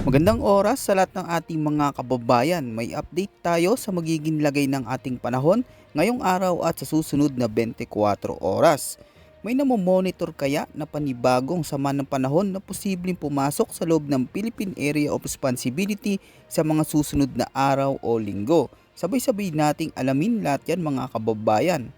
Magandang oras sa lahat ng ating mga kababayan. May update tayo sa magiging lagay ng ating panahon ngayong araw at sa susunod na 24 oras. May namomonitor kaya na panibagong sama ng panahon na posibleng pumasok sa loob ng Philippine Area of Responsibility sa mga susunod na araw o linggo. Sabay-sabay nating alamin lahat yan mga kababayan.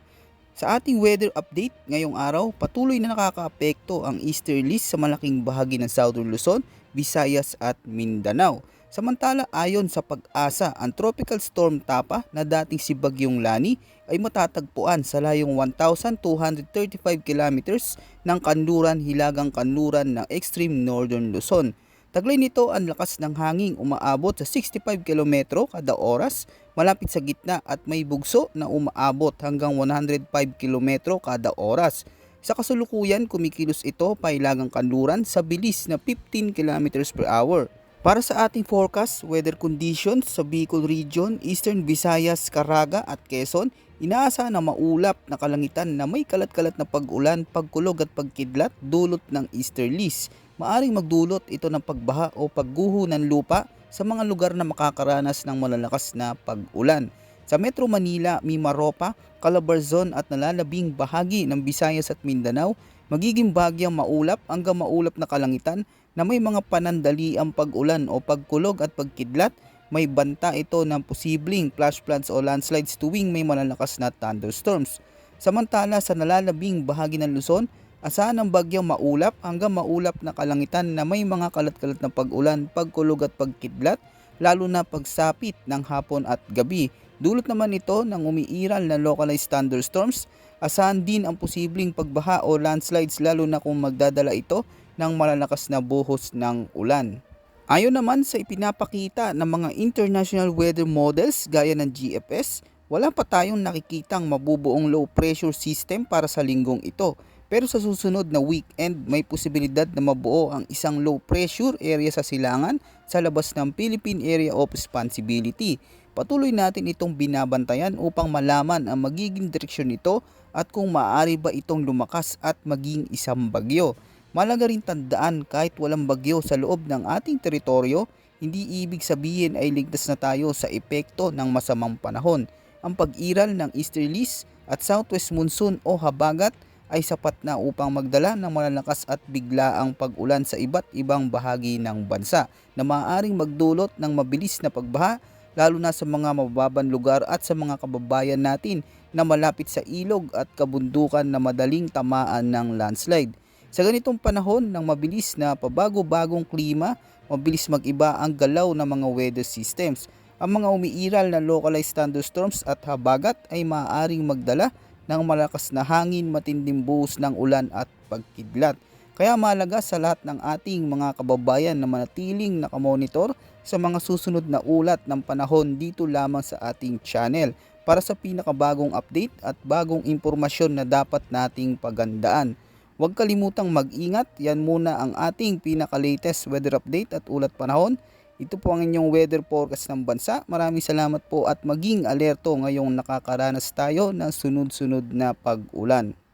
Sa ating weather update ngayong araw, patuloy na nakakaapekto ang easterlies sa malaking bahagi ng Southern Luzon, Visayas at Mindanao. Samantala ayon sa Pag-asa, ang Tropical Storm Tapa na dating si Bagyong Lani ay matatagpuan sa layong 1,235 kilometers ng kanluran hilagang kanluran ng extreme northern Luzon. Taglay nito ang lakas ng hangin umaabot sa 65 km kada oras malapit sa gitna at may bugso na umaabot hanggang 105 km kada oras. Sa kasalukuyan, kumikilos ito pailagang kanluran sa bilis na 15 km per hour. Para sa ating forecast, weather conditions sa Bicol Region, Eastern Visayas, Caraga at Quezon, inaasahan na maulap na kalangitan na may kalat-kalat na pag-ulan, pagkulog at pagkidlat dulot ng easterlies. Maaring magdulot ito ng pagbaha o pagguho ng lupa sa mga lugar na makakaranas ng malalakas na pag-ulan. Sa Metro Manila, Mimaropa, Calabarzon at nalalabing bahagi ng Visayas at Mindanao, magiging bagyang maulap hanggang maulap na kalangitan na may mga panandaliang pag-ulan o pagkulog at pagkidlat. May banta ito ng posibleng flash floods o landslides tuwing may malalakas na thunderstorms. Samantala sa nalalabing bahagi ng Luzon, asahan ang bagyang maulap hanggang maulap na kalangitan na may mga kalat-kalat na pag-ulan, pagkulog at pagkidlat, lalo na pagsapit ng hapon at gabi. Dulot naman ito ng umiiral na localized thunderstorms. Asahan din ang posibleng pagbaha o landslides lalo na kung magdadala ito ng malalakas na buhos ng ulan. Ayon naman sa ipinapakita ng mga international weather models gaya ng GFS, wala pa tayong nakikitang mabubuong low pressure system para sa linggong ito. Pero sa susunod na weekend, may posibilidad na mabuo ang isang low pressure area sa silangan sa labas ng Philippine Area of Responsibility. Patuloy natin itong binabantayan upang malaman ang magiging direksyon nito at kung maaari ba itong lumakas at maging isang bagyo. Malaga rin tandaan kahit walang bagyo sa loob ng ating teritoryo, hindi ibig sabihin ay ligtas na tayo sa epekto ng masamang panahon. Ang pag-iral ng easterlies at southwest monsoon o habagat ay sapat na upang magdala ng malalakas at biglaang pag-ulan sa iba't ibang bahagi ng bansa na maaaring magdulot ng mabilis na pagbaha lalo na sa mga mababang lugar at sa mga kababayan natin na malapit sa ilog at kabundukan na madaling tamaan ng landslide. Sa ganitong panahon ng mabilis na pabago-bagong klima, mabilis mag-iba ang galaw ng mga weather systems. Ang mga umiiral na localized thunderstorms at habagat ay maaaring magdala ng malakas na hangin, matinding buhos ng ulan at pagkidlat. Kaya mahalaga sa lahat ng ating mga kababayan na manatiling nakamonitor sa mga susunod na ulat ng panahon dito lamang sa ating channel para sa pinakabagong update at bagong impormasyon na dapat nating pagandaan. Huwag kalimutang mag-ingat, yan muna ang ating pinaka-latest weather update at ulat panahon. Ito po ang inyong weather forecast ng bansa. Maraming salamat po at maging alerto ngayong nakakaranas tayo ng sunod-sunod na pag-ulan.